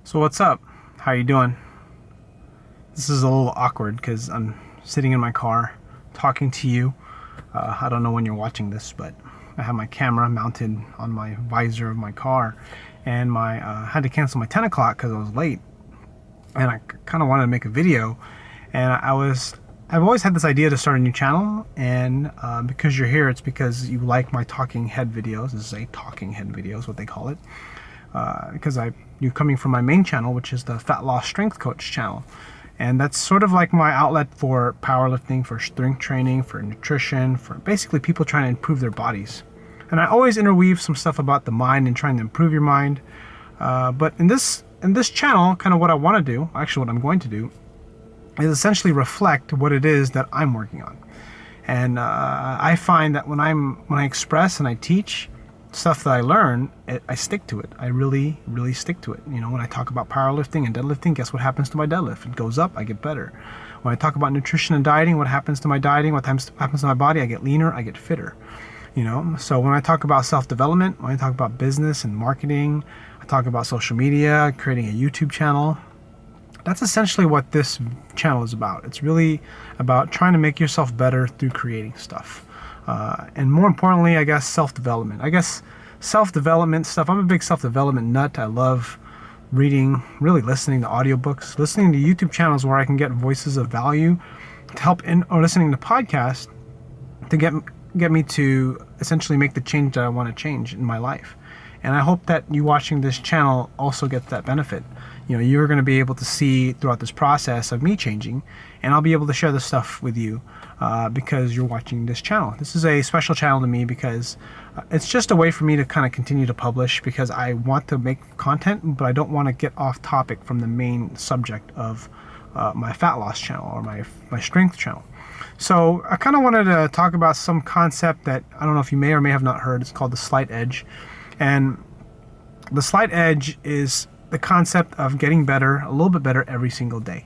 So what's up? How you doing? This is a little awkward because I'm sitting in my car talking to you. I don't know when you're watching this, but I have my camera mounted on my visor of my car, and my had to cancel my 10 o'clock because I was late, and I kind of wanted to make a video, and I've always had this idea to start a new channel, and because you're here, it's because you like my talking head videos. This is a talking head video is what they call it. Because you're coming from my main channel, which is the Fat Loss Strength Coach channel, and that's sort of like my outlet for powerlifting, for strength training, for nutrition, for basically people trying to improve their bodies. And I always interweave some stuff about the mind and trying to improve your mind. But in this channel, kind of what I want to do, actually what I'm going to do, is essentially reflect what it is that I'm working on. And I find that when I express and I teach stuff that I learn, I stick to it. I really, really stick to it. You know, when I talk about powerlifting and deadlifting, guess what happens to my deadlift? It goes up, I get better. When I talk about nutrition and dieting, what happens to my dieting? What happens to my body? I get leaner, I get fitter. You know, so when I talk about self-development, when I talk about business and marketing, I talk about social media, creating a YouTube channel, that's essentially what this channel is about. It's really about trying to make yourself better through creating stuff. And more importantly, I guess, self-development. I guess self-development stuff. I'm a big self-development nut. I love reading, really listening to audiobooks, listening to YouTube channels where I can get voices of value to help or listening to podcasts to get me to essentially make the change that I want to change in my life. And I hope that you watching this channel also gets that benefit. You know, you're going to be able to see throughout this process of me changing, and I'll be able to share this stuff with you because you're watching this channel. This is a special channel to me because it's just a way for me to kind of continue to publish, because I want to make content, but I don't want to get off topic from the main subject of my fat loss channel or my strength channel. So I kind of wanted to talk about some concept that I don't know if you may or may have not heard. It's called the slight edge. And the slight edge is the concept of getting better, a little bit better every single day.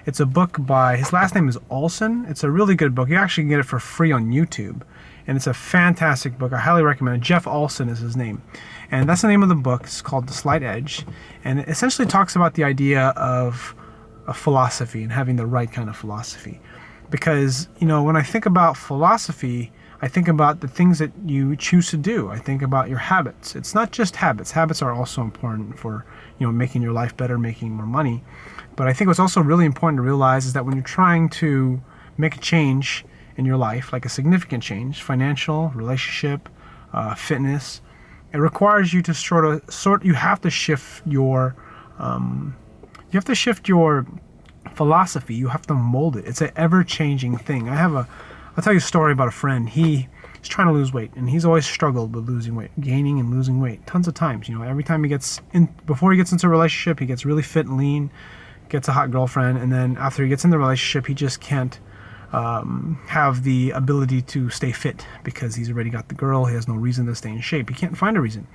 It's a book by, his last name is Olson. It's a really good book. You actually can get it for free on YouTube. And it's a fantastic book. I highly recommend it. Jeff Olson is his name. And that's the name of the book. It's called The Slight Edge. And it essentially talks about the idea of a philosophy and having the right kind of philosophy. Because, you know, when I think about philosophy, I think about the things that you choose to do. I think about your habits. It's not just habits. Habits are also important for, you know, making your life better, making more money. But I think what's also really important to realize is that when you're trying to make a change in your life, like a significant change, financial, relationship, fitness, it requires you to you have to shift your philosophy. You have to mold it. It's an ever-changing thing. I'll tell you a story about a friend. He's trying to lose weight, and he's always struggled with losing weight, gaining and losing weight, tons of times. You know, every time before he gets into a relationship, he gets really fit and lean, gets a hot girlfriend, and then after he gets in the relationship, he just can't have the ability to stay fit because he's already got the girl. He has no reason to stay in shape. He can't find a reason.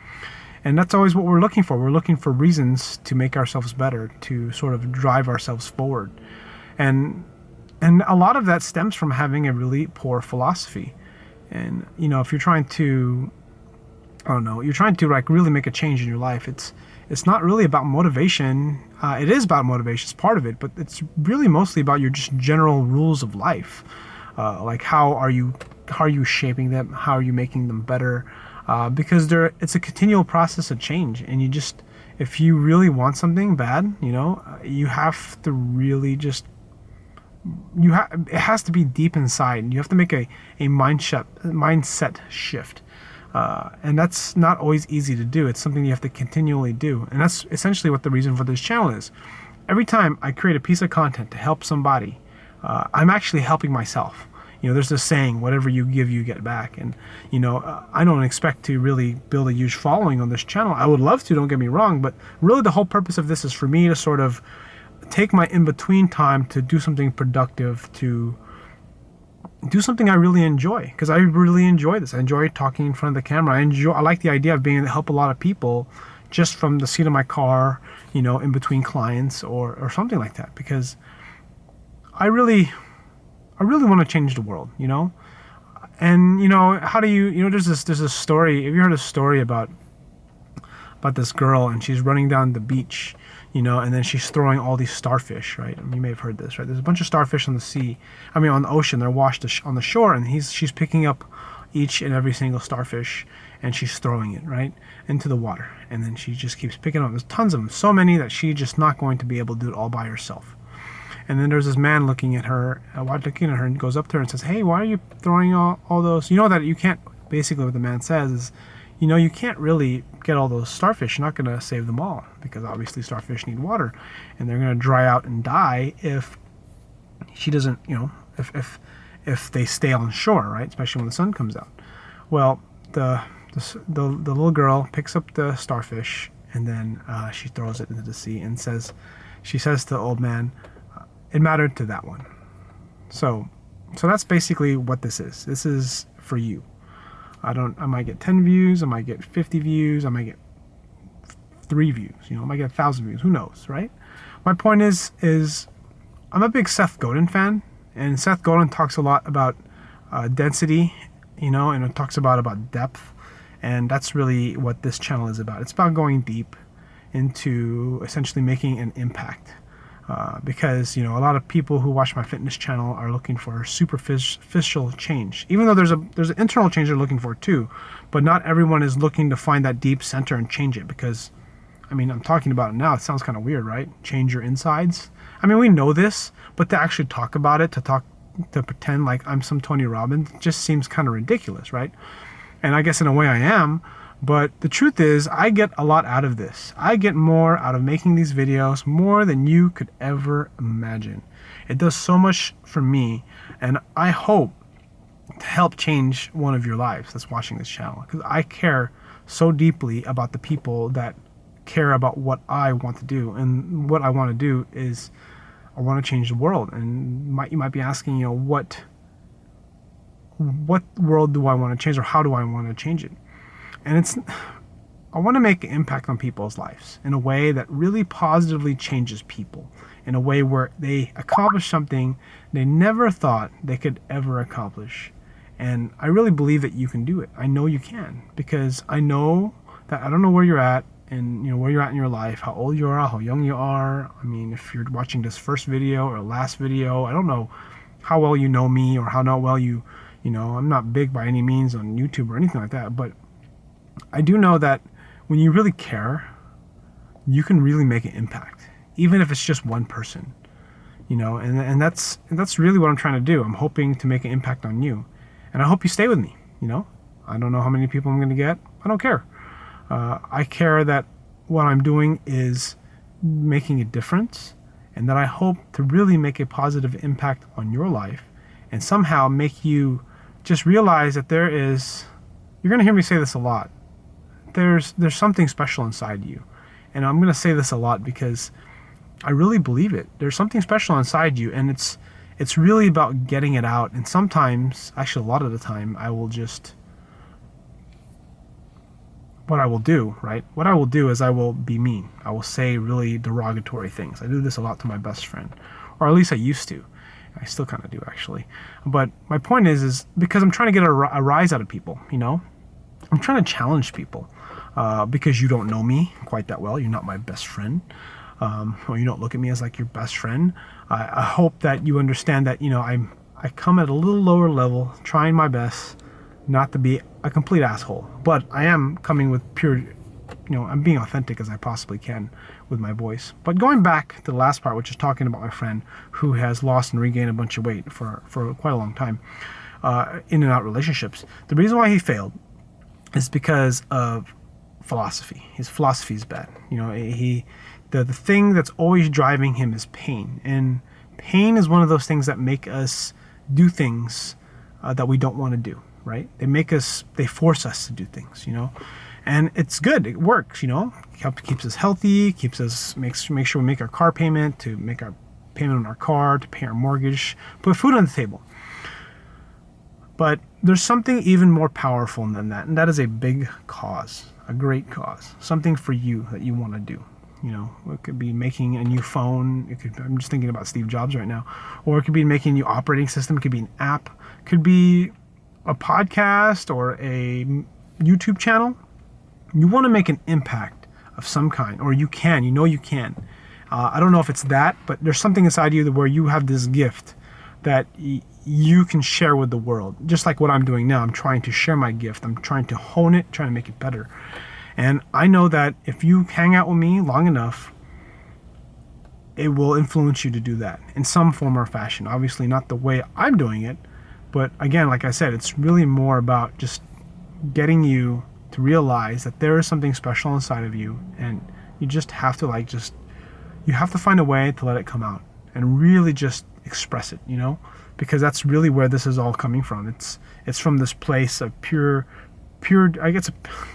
And that's always what we're looking for. We're looking for reasons to make ourselves better, to sort of drive ourselves forward. And a lot of that stems from having a really poor philosophy. And, you know, if you're trying to, like really make a change in your life, it's not really about motivation. It is about motivation, it's part of it, but it's really mostly about your just general rules of life. Like how are you shaping them? How are you making them better? Because it's a continual process of change, and if you really want something bad, you know, you have to really just, it has to be deep inside. You have to make a mindset shift. And that's not always easy to do. It's something you have to continually do. And that's essentially what the reason for this channel is. Every time I create a piece of content to help somebody, I'm actually helping myself. You know, there's this saying, whatever you give, you get back. And, you know, I don't expect to really build a huge following on this channel. I would love to, don't get me wrong, but really the whole purpose of this is for me to sort of take my in-between time to do something productive, to do something I really enjoy, because I really enjoy this. I enjoy talking in front of the camera. I like the idea of being able to help a lot of people just from the seat of my car, you know, in between clients or something like that, because I really want to change the world, you know. And, you know, how do you know, there's this story. Have you heard a story about about this girl, and she's running down the beach, and then she's throwing all these starfish, right? I mean, you may have heard this, right? There's a bunch of starfish on the ocean. They're washed on the shore, and she's picking up each and every single starfish, and she's throwing it right into the water, and then she just keeps picking up. There's tons of them, so many that she's just not going to be able to do it all by herself. And then there's this man looking at her, and goes up to her and says, "Hey, why are you throwing all those?" That you can't. Basically, what the man says is, you can't really get all those starfish. You're not going to save them all, because obviously starfish need water, and they're going to dry out and die if she doesn't, if they stay on shore, right? Especially when the sun comes out. Well, the little girl picks up the starfish, and then she throws it into the sea, and she says to the old man, "It mattered to that one." So that's basically what this is. This is for you. I might get 10 views, I might get 50 views, I might get 3 views, I might get 1,000 views, who knows, right? My point is I'm a big Seth Godin fan, and Seth Godin talks a lot about density, and it talks about depth, and that's really what this channel is about. It's about going deep into essentially making an impact. Because a lot of people who watch my fitness channel are looking for superficial change, even though there's an internal change they're looking for too, but not everyone is looking to find that deep center and change it. Because I'm talking about it now, it sounds kind of weird, right? Change your insides. We know this, but to actually talk about it, to pretend like I'm some Tony Robbins, just seems kind of ridiculous, right? And I guess in a way I am. But the truth is, I get a lot out of this. I get more out of making these videos, more than you could ever imagine. It does so much for me, and I hope to help change one of your lives that's watching this channel, because I care so deeply about the people that care about what I want to do. And what I want to do is I want to change the world. And you might be asking, what world do I want to change, or how do I want to change it? And I want to make an impact on people's lives in a way that really positively changes people, in a way where they accomplish something they never thought they could ever accomplish. And I really believe that you can do it. I know you can, because I know that I don't know where you're at, and where you're at in your life, how old you are, how young you are. If you're watching this first video or last video, I don't know how well you know me, or how not well I'm not big by any means on YouTube or anything like that, but I do know that when you really care, you can really make an impact, even if it's just one person, and that's really what I'm trying to do. I'm hoping to make an impact on you, and I hope you stay with me. I don't know how many people I'm going to get. I don't care. I care that what I'm doing is making a difference, and that I hope to really make a positive impact on your life, and somehow make you just realize that you're going to hear me say this a lot, there's something special inside you. And I'm going to say this a lot because I really believe it. There's something special inside you, and it's really about getting it out. And sometimes, actually a lot of the time, what I will do is I will be mean. I will say really derogatory things. I do this a lot to my best friend, or at least I used to. I still kind of do, actually. But my point is because I'm trying to get a rise out of people, I'm trying to challenge people, because you don't know me quite that well. You're not my best friend, or you don't look at me as like your best friend. I hope that you understand that, I come at a little lower level, trying my best not to be a complete asshole. But I am coming with pure, I'm being authentic as I possibly can with my voice. But going back to the last part, which is talking about my friend who has lost and regained a bunch of weight for quite a long time, in and out relationships. The reason why he failed is because of philosophy. His philosophy is bad. The thing that's always driving him is pain. And pain is one of those things that make us do things that we don't want to do, right? They force us to do things, and it's good. It works, keeps us healthy, makes sure we make our car payment, to make our payment on our car, to pay our mortgage, put food on the table. But there's something even more powerful than that, and that is a big cause, a great cause, something for you that you want to do. It could be making a new phone. I'm just thinking about Steve Jobs right now. Or it could be making a new operating system. It could be an app. It could be a podcast or a YouTube channel. You want to make an impact of some kind, or you can, you can. I don't know if it's that, but there's something inside you where you have this gift that you can share with the world. Just like what I'm doing now, I'm trying to share my gift. I'm trying to hone it, trying to make it better. And I know that if you hang out with me long enough, it will influence you to do that in some form or fashion. Obviously not the way I'm doing it, but again, like I said, it's really more about just getting you to realize that there is something special inside of you, and you just have to you have to find a way to let it come out and really just express it, because that's really where this is all coming from. It's from this place of pure, I guess,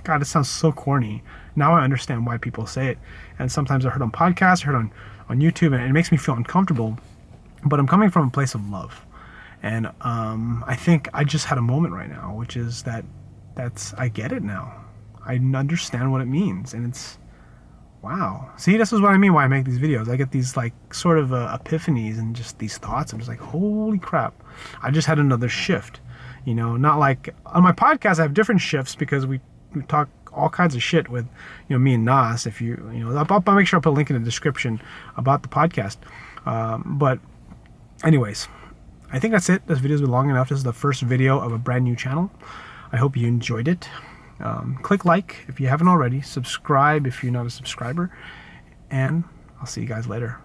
God, it sounds so corny. Now I understand why people say it. And sometimes I heard on podcasts, I heard on YouTube, and it makes me feel uncomfortable, but I'm coming from a place of love. And I think I just had a moment right now, which is I get it now. I understand what it means, and it's, wow. See, this is what I mean why I make these videos. I get these sort of epiphanies and just these thoughts. I'm just like, holy crap. I just had another shift. Not like on my podcast, I have different shifts because we talk all kinds of shit with, me and Nas. If I'll make sure I put a link in the description about the podcast. But anyways, I think that's it. This video's been long enough. This is the first video of a brand new channel. I hope you enjoyed it. Click like if you haven't already. Subscribe if you're not a subscriber. And I'll see you guys later.